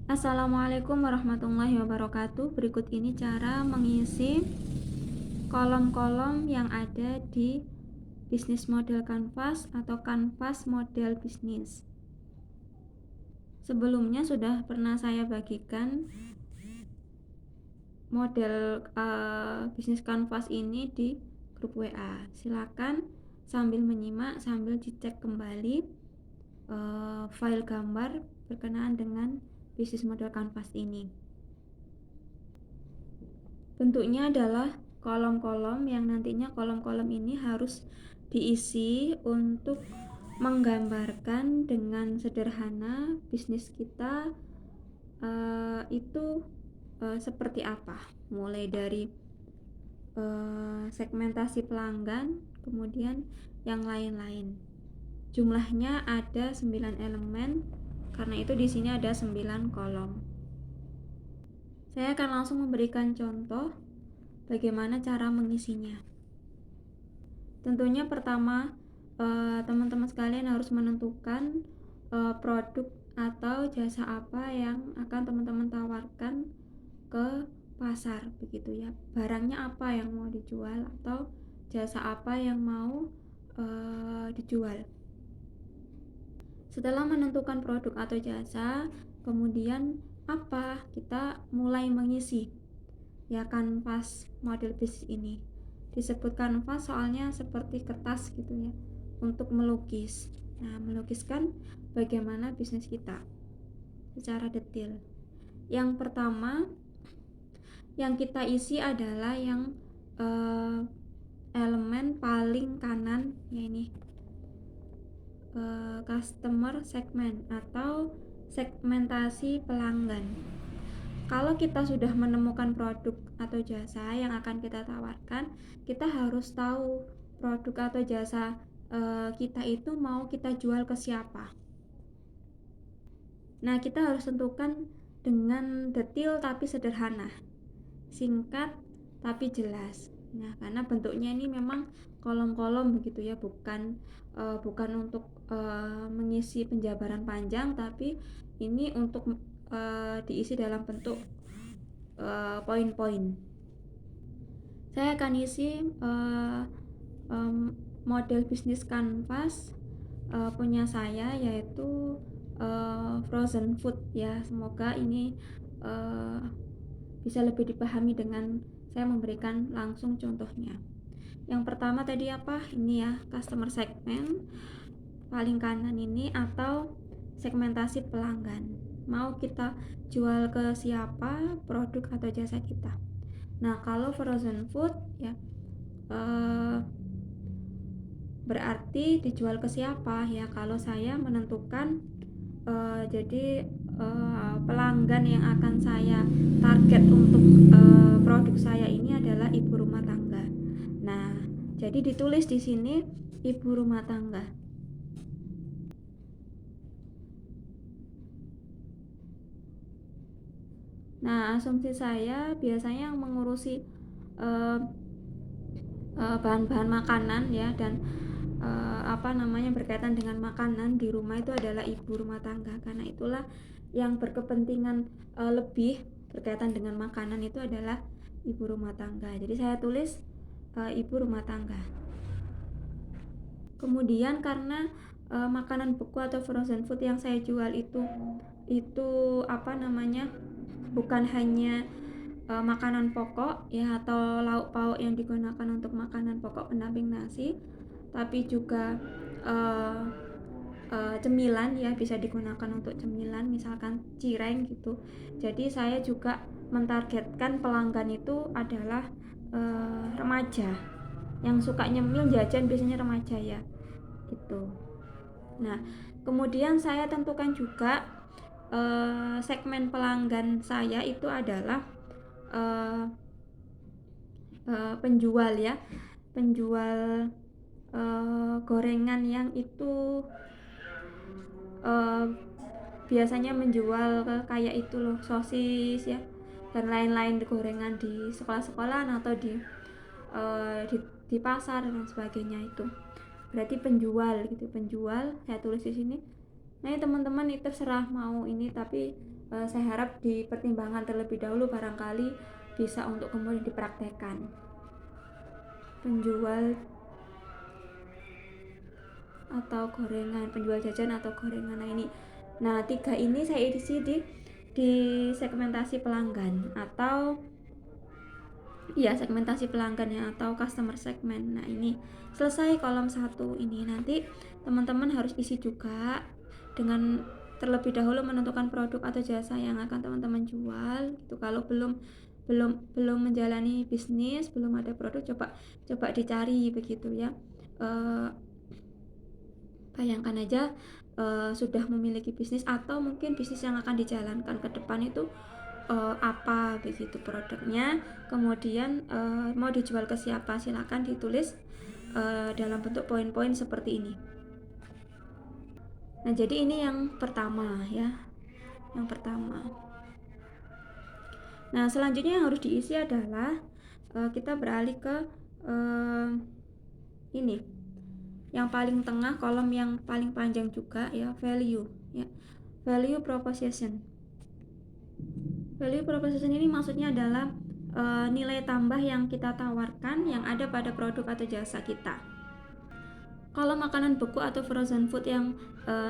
Assalamualaikum warahmatullahi wabarakatuh. Berikut ini cara mengisi kolom-kolom yang ada di bisnis model kanvas atau kanvas model bisnis. Sebelumnya sudah pernah saya bagikan model bisnis kanvas ini di grup WA. Silakan sambil menyimak sambil dicek kembali file gambar berkenaan dengan bisnis model kanvas ini. Bentuknya adalah kolom-kolom yang nantinya kolom-kolom ini harus diisi untuk menggambarkan dengan sederhana bisnis kita itu seperti apa, mulai dari segmentasi pelanggan, kemudian yang lain-lain. Jumlahnya ada 9 elemen, karena itu di sini ada 9 kolom. Saya akan langsung memberikan contoh bagaimana cara mengisinya. Tentunya pertama, teman-teman sekalian harus menentukan produk atau jasa apa yang akan teman-teman tawarkan ke pasar, begitu ya. Barangnya apa yang mau dijual atau jasa apa yang mau dijual. Setelah menentukan produk atau jasa, kemudian kita mulai mengisi ya kanvas model bisnis ini. Disebut kanvas soalnya seperti kertas gitu ya, untuk melukis. Nah, melukiskan bagaimana bisnis kita secara detail. Yang pertama yang kita isi adalah yang elemen paling kanan, ya ini customer segment atau segmentasi pelanggan. Kalau kita sudah menemukan produk atau jasa yang akan kita tawarkan, kita harus tahu produk atau jasa kita itu mau kita jual ke siapa. Nah, kita harus tentukan dengan detail tapi sederhana, singkat tapi jelas. Nah, karena bentuknya ini memang kolom-kolom begitu ya, bukan untuk mengisi penjabaran panjang, tapi ini untuk diisi dalam bentuk poin-poin. Saya akan isi model bisnis kanvas punya saya, yaitu frozen food ya. Semoga ini bisa lebih dipahami dengan saya memberikan langsung contohnya. Yang pertama tadi apa? Ini ya, customer segment paling kanan ini atau segmentasi pelanggan. Mau kita jual ke siapa produk atau jasa kita. Nah, kalau frozen food ya berarti dijual ke siapa ya. Kalau saya menentukan jadi pelanggan yang akan saya target untuk produk saya ini adalah ibu rumah tangga. Nah, jadi ditulis di sini ibu rumah tangga. Nah, asumsi saya biasanya yang mengurusi bahan-bahan makanan ya, dan berkaitan dengan makanan di rumah itu adalah ibu rumah tangga. Karena itulah yang berkepentingan lebih berkaitan dengan makanan itu adalah ibu rumah tangga. Jadi saya tulis ibu rumah tangga. Kemudian karena makanan beku atau frozen food yang saya jual itu bukan hanya makanan pokok ya, atau lauk pauk yang digunakan untuk makanan pokok pendamping nasi, tapi juga cemilan ya, bisa digunakan untuk cemilan, misalkan cireng gitu. Jadi saya juga mentargetkan pelanggan itu adalah remaja yang suka nyemil jajan, biasanya remaja ya gitu. Nah, kemudian saya tentukan juga segmen pelanggan saya itu adalah penjual ya, penjual gorengan yang itu biasanya menjual kayak itu loh, sosis ya dan lain-lain gorengan di sekolah-sekolahan atau di pasar dan sebagainya. Itu berarti penjual gitu, penjual saya tulis di sini. Nah, teman-teman itu terserah mau ini, tapi saya harap dipertimbangkan terlebih dahulu, barangkali bisa untuk kemudian dipraktekkan. Penjual atau gorengan, penjual jajan atau gorengan. Nah 3 ini saya isi di segmentasi pelanggan atau segmentasi pelanggan ya, atau customer segment. Nah ini selesai kolom 1 ini. Nanti teman-teman harus isi juga dengan terlebih dahulu menentukan produk atau jasa yang akan teman-teman jual gitu. Kalau belum menjalani bisnis, belum ada produk, coba dicari begitu ya. Bayangkan aja sudah memiliki bisnis atau mungkin bisnis yang akan dijalankan ke depan itu apa begitu produknya, kemudian mau dijual ke siapa, silakan ditulis dalam bentuk poin-poin seperti ini. Nah jadi ini yang pertama ya, yang pertama. Nah selanjutnya yang harus diisi adalah kita beralih ke ini yang paling tengah, kolom yang paling panjang juga ya, value ya, value proposition. Value proposition ini maksudnya adalah nilai tambah yang kita tawarkan yang ada pada produk atau jasa kita. Kalau makanan beku atau frozen food yang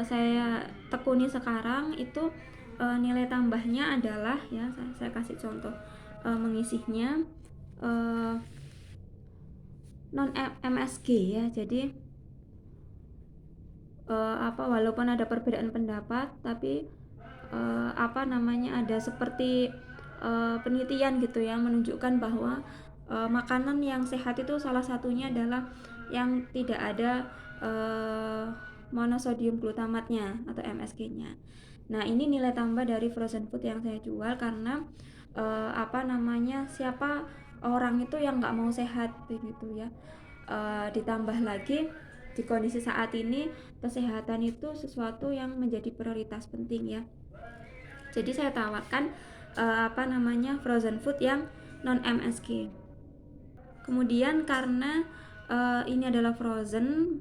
saya tekuni sekarang itu nilai tambahnya adalah ya, saya kasih contoh mengisinya non MSG ya. Jadi walaupun ada perbedaan pendapat, tapi ada seperti penelitian gitu ya, menunjukkan bahwa makanan yang sehat itu salah satunya adalah yang tidak ada monosodium glutamatnya atau MSG-nya. Nah ini nilai tambah dari frozen food yang saya jual, karena siapa orang itu yang nggak mau sehat begitu ya. Ditambah lagi di kondisi saat ini kesehatan itu sesuatu yang menjadi prioritas penting ya. Jadi saya tawarkan frozen food yang non MSG. Kemudian karena ini adalah frozen,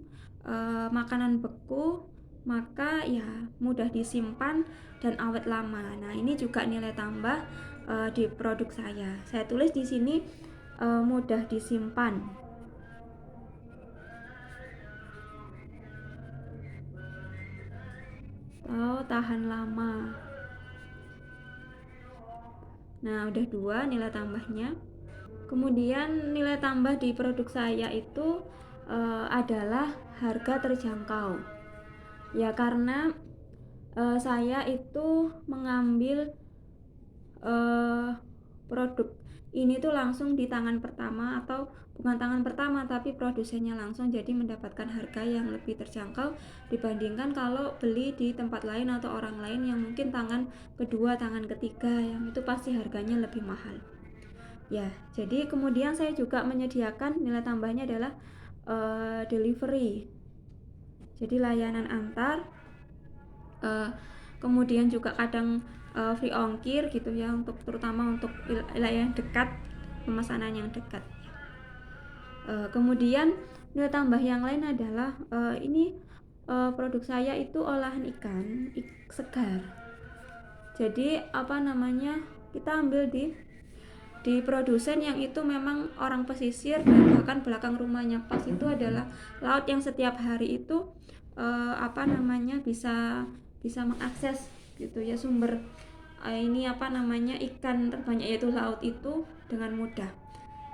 makanan beku, maka ya mudah disimpan dan awet lama. Nah ini juga nilai tambah di produk saya. Saya tulis di sini mudah disimpan. Tahan lama. Nah udah 2 nilai tambahnya. Kemudian nilai tambah di produk saya itu adalah harga terjangkau ya, karena saya itu mengambil produk ini tuh langsung di tangan pertama, atau bukan tangan pertama tapi produsennya langsung, jadi mendapatkan harga yang lebih terjangkau dibandingkan kalau beli di tempat lain atau orang lain yang mungkin tangan kedua, tangan ketiga, yang itu pasti harganya lebih mahal ya. Jadi kemudian saya juga menyediakan nilai tambahnya adalah delivery, jadi layanan antar, kemudian juga kadang free ongkir gitu ya, terutama untuk wilayah yang dekat, pemesanan yang dekat. Kemudian nilai tambah yang lain adalah produk saya itu olahan ikan segar. Jadi kita ambil di produsen yang itu memang orang pesisir, dan bahkan belakang rumahnya pas itu adalah laut yang setiap hari itu bisa mengakses gitu ya sumber ikan terbanyak yaitu laut itu dengan mudah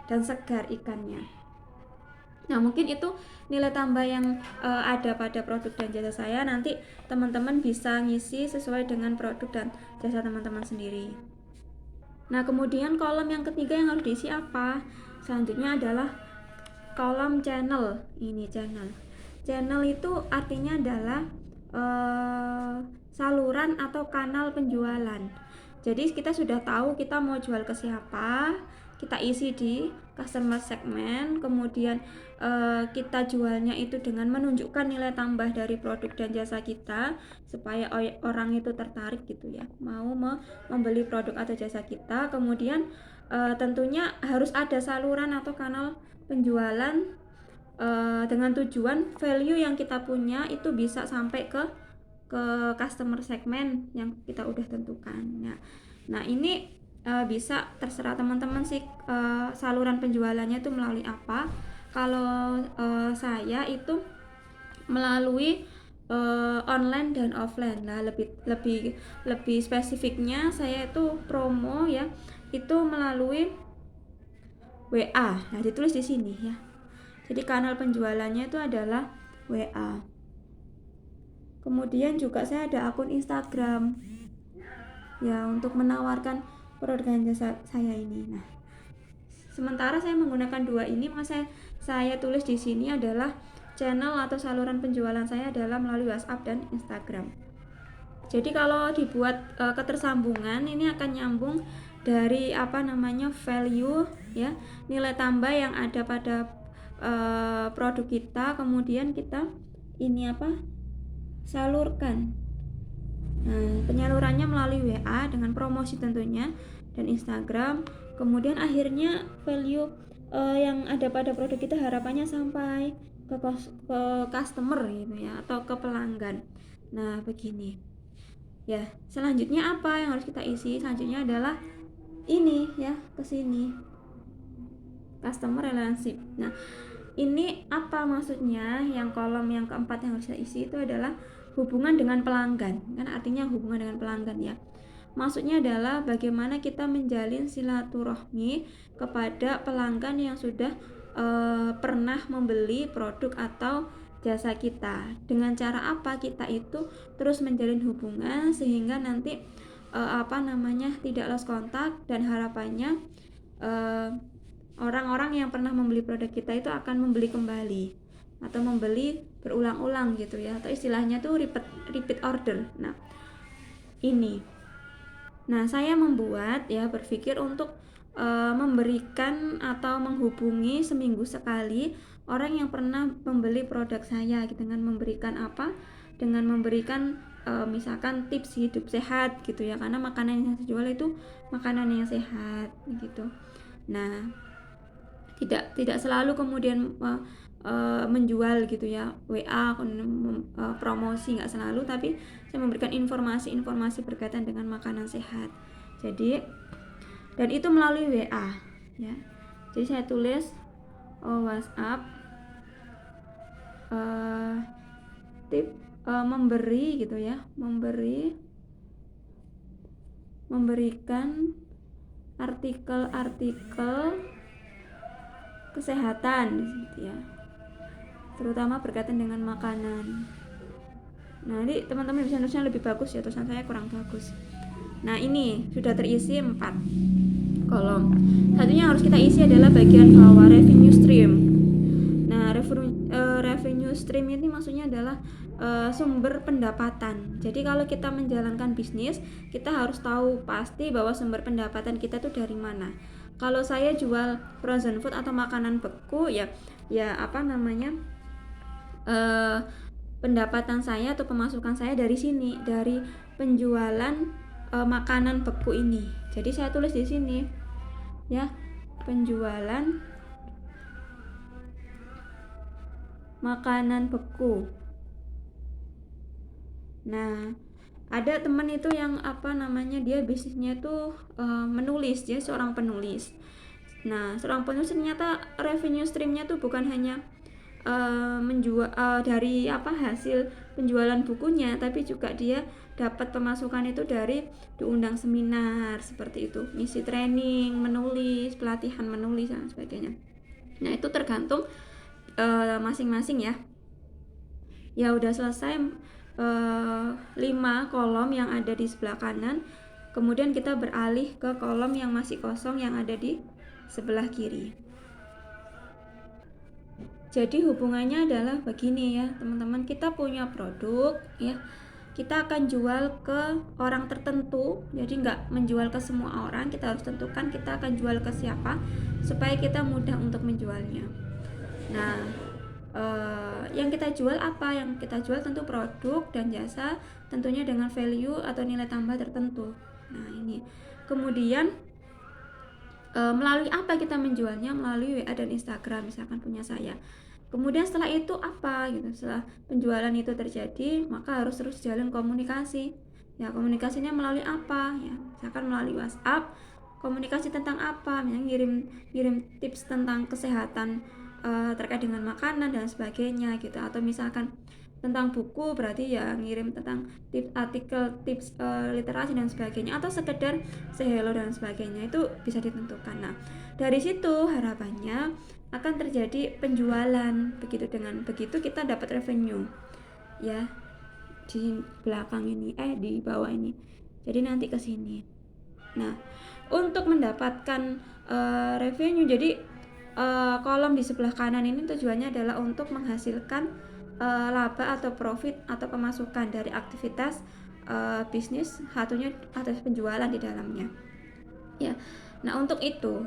dan segar ikannya. Nah mungkin itu nilai tambah yang ada pada produk dan jasa saya. Nanti teman-teman bisa ngisi sesuai dengan produk dan jasa teman-teman sendiri. Nah kemudian kolom yang ketiga yang harus diisi apa? Selanjutnya adalah kolom channel. Ini channel itu artinya adalah saluran atau kanal penjualan. Jadi kita sudah tahu kita mau jual ke siapa, kita isi di customer segment, kemudian kita jualnya itu dengan menunjukkan nilai tambah dari produk dan jasa kita supaya orang itu tertarik gitu ya, mau membeli produk atau jasa kita. Kemudian tentunya harus ada saluran atau kanal penjualan dengan tujuan value yang kita punya itu bisa sampai ke ke customer segmen yang kita udah tentukan. Nah ini bisa terserah teman-teman sih saluran penjualannya itu melalui apa. Kalau saya itu melalui online dan offline. Nah lebih spesifiknya saya itu promo ya itu melalui WA. Nah ditulis di sini ya. Jadi kanal penjualannya itu adalah WA. Kemudian juga saya ada akun Instagram ya untuk menawarkan produk dan jasa saya ini. Nah, sementara saya menggunakan dua ini, maka saya tulis di sini adalah channel atau saluran penjualan saya adalah melalui WhatsApp dan Instagram. Jadi kalau dibuat ketersambungan ini akan nyambung dari value ya, nilai tambah yang ada pada produk kita, kemudian kita ini salurkan. Nah, penyalurannya melalui WA dengan promosi tentunya dan Instagram. Kemudian akhirnya value yang ada pada produk kita harapannya sampai ke customer gitu ya atau ke pelanggan. Nah, begini. Ya, selanjutnya apa yang harus kita isi? Selanjutnya adalah ini ya, ke sini. Customer relationship. Nah, ini apa maksudnya? Yang kolom yang keempat yang harus kita isi itu adalah hubungan dengan pelanggan. Kan artinya hubungan dengan pelanggan ya. Maksudnya adalah bagaimana kita menjalin silaturahmi kepada pelanggan yang sudah pernah membeli produk atau jasa kita. Dengan cara apa kita itu terus menjalin hubungan sehingga nanti tidak lost kontak dan harapannya orang-orang yang pernah membeli produk kita itu akan membeli kembali atau membeli berulang-ulang gitu ya, atau istilahnya tuh repeat order. Nah saya berpikir untuk memberikan atau menghubungi seminggu sekali orang yang pernah membeli produk saya dengan memberikan misalkan tips hidup sehat gitu ya, karena makanan yang saya jual itu makanan yang sehat gitu. Nah tidak selalu kemudian menjual gitu ya, WA promosi, nggak selalu, tapi saya memberikan informasi berkaitan dengan makanan sehat. Jadi dan itu melalui WA ya. Jadi saya tulis WhatsApp tip memberi gitu ya, memberikan artikel kesehatan gitu ya, terutama berkaitan dengan makanan. Nah ini teman-teman bisa nulisnya lebih bagus ya, tulisan saya kurang bagus. Nah ini sudah terisi 4 kolom. Satunya harus kita isi adalah bagian bawah, revenue stream. Nah revenue stream ini maksudnya adalah sumber pendapatan. Jadi kalau kita menjalankan bisnis, kita harus tahu pasti bahwa sumber pendapatan kita tuh dari mana. Kalau saya jual frozen food atau makanan beku pendapatan saya atau pemasukan saya dari sini, dari penjualan makanan beku ini. Jadi saya tulis di sini ya, penjualan makanan beku. Nah ada teman itu yang dia bisnisnya tuh menulis, dia seorang penulis. Nah seorang penulis ternyata revenue streamnya tuh bukan hanya menjual dari hasil penjualan bukunya, tapi juga dia dapat pemasukan itu dari diundang seminar seperti itu, ngisi training menulis, pelatihan menulis dan sebagainya. Nah itu tergantung masing-masing ya. Ya udah selesai 5 kolom yang ada di sebelah kanan. Kemudian kita beralih ke kolom yang masih kosong yang ada di sebelah kiri. Jadi hubungannya adalah begini ya teman-teman, kita punya produk ya, kita akan jual ke orang tertentu. Jadi nggak menjual ke semua orang, kita harus tentukan kita akan jual ke siapa supaya kita mudah untuk menjualnya. Nah yang kita jual apa? Yang kita jual tentu produk dan jasa, tentunya dengan value atau nilai tambah tertentu. Nah ini kemudian melalui apa kita menjualnya? Melalui WA dan Instagram misalkan punya saya. Kemudian setelah itu apa gitu, setelah penjualan itu terjadi maka harus terus jalan komunikasi. Ya, komunikasinya melalui apa ya, misalkan melalui WhatsApp, komunikasi tentang apa, misalnya ngirim tips tentang kesehatan terkait dengan makanan dan sebagainya gitu, atau misalkan tentang buku berarti ya ngirim tentang tips artikel, tips literasi dan sebagainya, atau sekedar say hello dan sebagainya, itu bisa ditentukan. Nah, dari situ harapannya akan terjadi penjualan. Begitu, dengan begitu kita dapat revenue ya di belakang ini, di bawah ini. Jadi nanti ke sini. Nah, untuk mendapatkan revenue, jadi kolom di sebelah kanan ini tujuannya adalah untuk menghasilkan laba atau profit atau pemasukan dari aktivitas bisnis, satunya atas penjualan di dalamnya ya. Nah, untuk itu,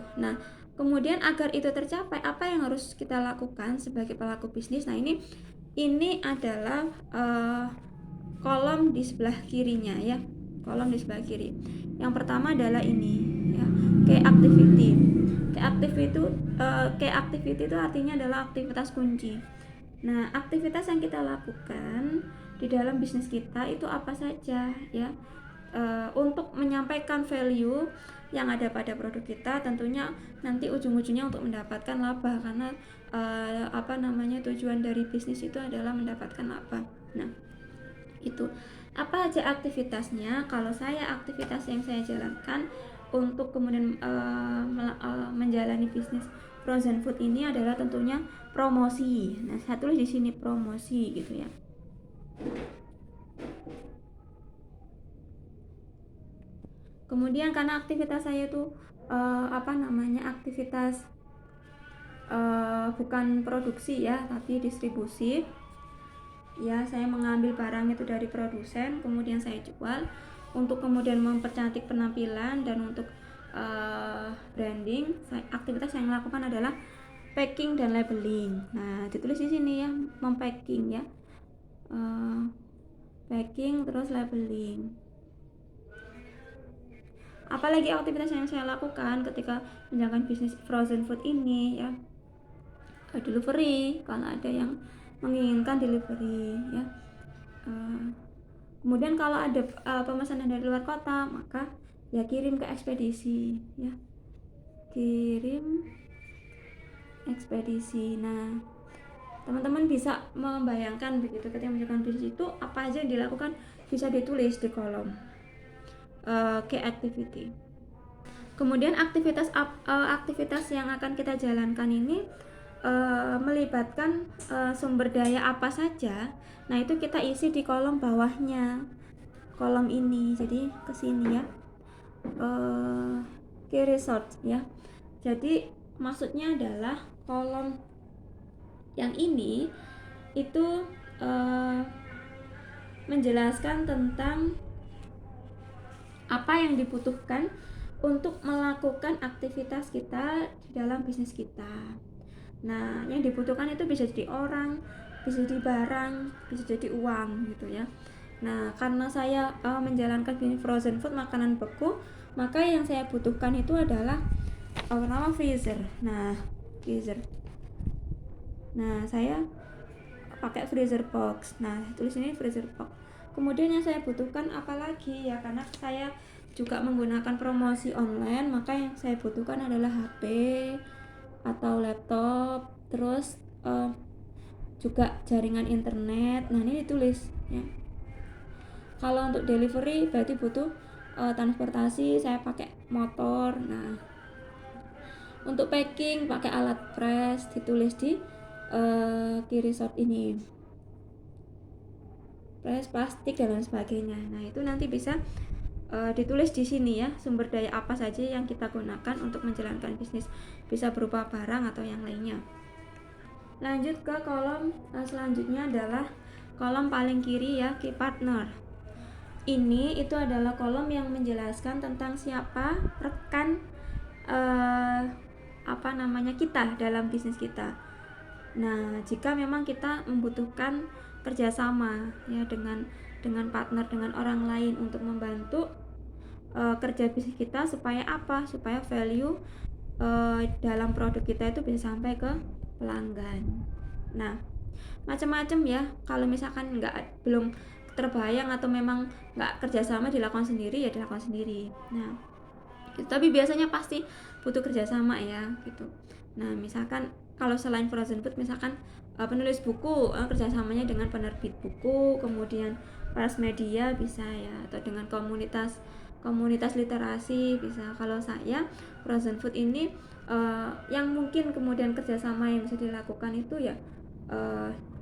kemudian agar itu tercapai, apa yang harus kita lakukan sebagai pelaku bisnis? Nah, ini adalah kolom di sebelah kirinya ya, kolom di sebelah kiri. Yang pertama adalah ini ya, key activity. Key activity itu artinya adalah aktivitas kunci. Nah, aktivitas yang kita lakukan di dalam bisnis kita itu apa saja ya, untuk menyampaikan value yang ada pada produk kita, tentunya nanti ujung-ujungnya untuk mendapatkan laba, karena tujuan dari bisnis itu adalah mendapatkan laba. Nah, itu apa aja aktivitasnya? Kalau saya, aktivitas yang saya jalankan untuk kemudian menjalani bisnis frozen food ini adalah tentunya promosi. Nah, saya tulis di sini promosi gitu ya. Kemudian karena aktivitas saya itu aktivitas bukan produksi ya, tapi distribusi. Ya, saya mengambil barang itu dari produsen, kemudian saya jual untuk kemudian mempercantik penampilan dan untuk branding. Aktivitas yang saya lakukan adalah packing dan labeling. Nah, ditulis di sini ya, mempacking ya, packing terus labeling. Apalagi aktivitas yang saya lakukan ketika menjalankan bisnis frozen food ini ya, delivery kalau ada yang menginginkan delivery ya. Kemudian kalau ada pemesanan dari luar kota, maka ya kirim ke ekspedisi ya, kirim ekspedisi. Nah, teman-teman bisa membayangkan begitu ketika menjalankan bisnis itu apa aja yang dilakukan, bisa ditulis di kolom key activity. Kemudian aktivitas yang akan kita jalankan ini melibatkan sumber daya apa saja. Nah, itu kita isi di kolom bawahnya, kolom ini. Jadi ke sini ya, key resource ya. Jadi maksudnya adalah kolom yang ini itu menjelaskan tentang apa yang dibutuhkan untuk melakukan aktivitas kita di dalam bisnis kita. Nah, yang dibutuhkan itu bisa jadi orang, bisa jadi barang, bisa jadi uang gitu ya. Nah, karena saya menjalankan bisnis frozen food, makanan beku, maka yang saya butuhkan itu adalah pertama freezer. Nah, freezer. Nah, saya pakai freezer box. Nah, tulis ini freezer box. Kemudian yang saya butuhkan apalagi ya, karena saya juga menggunakan promosi online, maka yang saya butuhkan adalah HP atau laptop, terus juga jaringan internet. Nah, ini ditulis ya. Kalau untuk delivery berarti butuh transportasi, saya pakai motor. Nah, untuk packing pakai alat press, ditulis di key resort ini, press plastik dan lain sebagainya. Nah, itu nanti bisa ditulis di sini ya, sumber daya apa saja yang kita gunakan untuk menjalankan bisnis, bisa berupa barang atau yang lainnya. Lanjut ke kolom selanjutnya adalah kolom paling kiri ya, key partner. Ini itu adalah kolom yang menjelaskan tentang siapa rekan kita dalam bisnis kita. Nah, jika memang kita membutuhkan kerjasama ya dengan partner, dengan orang lain untuk membantu kerja bisnis kita, supaya value dalam produk kita itu bisa sampai ke pelanggan. Nah, macam-macam ya. Kalau misalkan belum terbayang atau memang nggak kerjasama dilakukan sendiri, ya dilakukan sendiri. Nah, gitu. Tapi biasanya pasti butuh kerjasama ya gitu. Nah, misalkan kalau selain frozen food, misalkan penulis buku, kerjasamanya dengan penerbit buku, kemudian paras media bisa ya, atau dengan komunitas literasi bisa. Kalau saya frozen food ini yang mungkin kemudian kerjasama yang bisa dilakukan itu ya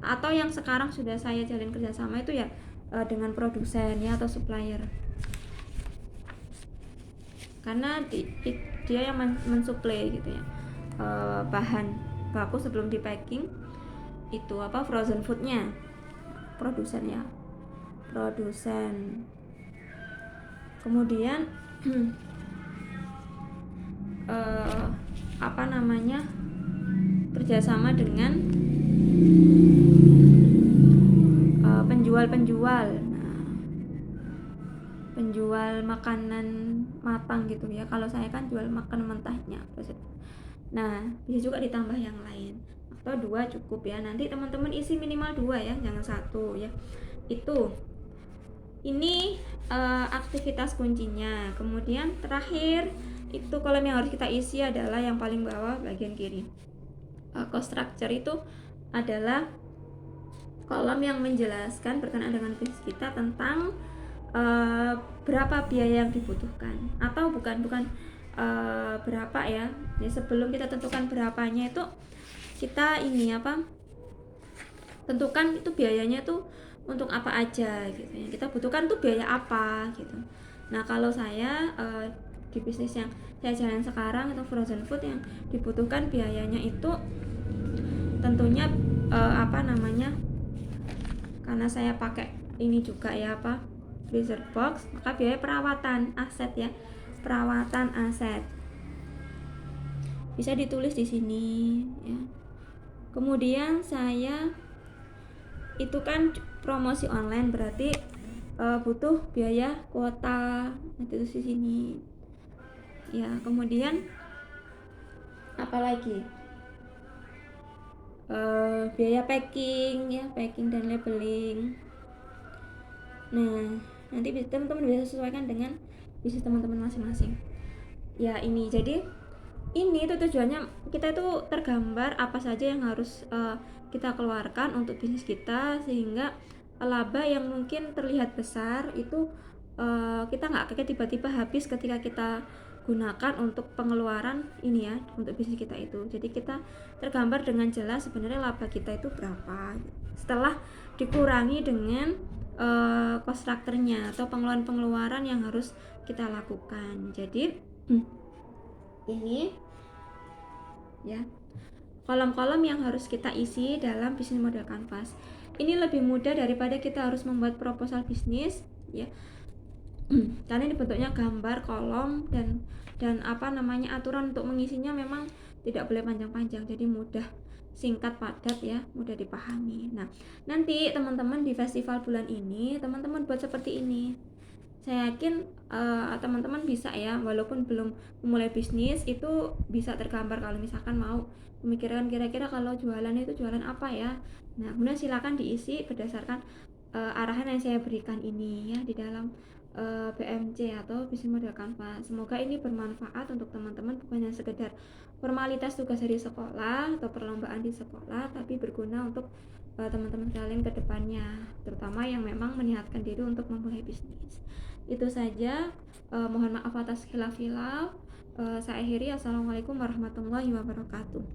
atau yang sekarang sudah saya jalin kerjasama itu ya dengan produsen ya atau supplier, karena dia yang mensuplai gitu ya bahan baku sebelum di packing itu frozen foodnya, produsen ya, produsen. Kemudian kerjasama dengan penjual penjual makanan matang gitu ya. Kalau saya kan jual makanan mentahnya. Nah, bisa juga ditambah yang lain atau 2 cukup ya. Nanti teman-teman isi minimal 2 ya, jangan 1 ya. Ini aktivitas kuncinya. Kemudian terakhir itu kolom yang harus kita isi adalah yang paling bawah bagian kiri. Cost structure itu adalah kolom yang menjelaskan berkenaan dengan bisnis kita tentang berapa biaya yang dibutuhkan, atau bukan berapa ya. Jadi sebelum kita tentukan berapanya itu kita tentukan itu biayanya tuh untuk apa aja gitu ya. Kita butuhkan tuh biaya apa gitu. Nah, kalau saya di bisnis yang saya jalan sekarang atau frozen food, yang dibutuhkan biayanya itu tentunya karena saya pakai ini juga ya freezer box, maka biaya perawatan aset ya, perawatan aset bisa ditulis di sini ya. Kemudian saya itu kan promosi online, berarti butuh biaya kuota, nanti itu di sini ya. Kemudian apalagi biaya packing ya, packing dan labeling. Nah, nanti teman-teman bisa sesuaikan dengan bisnis teman-teman masing-masing ya. Ini jadi ini tuh tujuannya kita itu tergambar apa saja yang harus kita keluarkan untuk bisnis kita, sehingga laba yang mungkin terlihat besar itu kita nggak kaget tiba-tiba habis ketika kita gunakan untuk pengeluaran ini ya, untuk bisnis kita itu. Jadi kita tergambar dengan jelas sebenarnya laba kita itu berapa setelah dikurangi dengan cost structure-nya atau pengeluaran-pengeluaran yang harus kita lakukan. Jadi ini ya, kolom-kolom yang harus kita isi dalam bisnis model kanvas. Ini lebih mudah daripada kita harus membuat proposal bisnis ya. Karena ini bentuknya gambar, kolom, dan aturan untuk mengisinya memang tidak boleh panjang-panjang, jadi mudah, singkat, padat ya, mudah dipahami. Nah, nanti teman-teman di festival bulan ini teman-teman buat seperti ini. Saya yakin teman-teman bisa ya, walaupun belum memulai bisnis itu bisa tergambar. Kalau misalkan mau memikirkan kira-kira kalau jualan itu jualan apa ya. Nah, kemudian silakan diisi berdasarkan arahan yang saya berikan ini ya di dalam BMC atau bisnis model kanvas. Semoga ini bermanfaat untuk teman-teman, bukan hanya sekedar formalitas tugas dari sekolah atau perlombaan di sekolah, tapi berguna untuk teman-teman kalian ke depannya, terutama yang memang meniatkan diri untuk memulai bisnis. Itu saja, mohon maaf atas khilaf-khilaf. Saya akhiri. Assalamualaikum warahmatullahi wabarakatuh.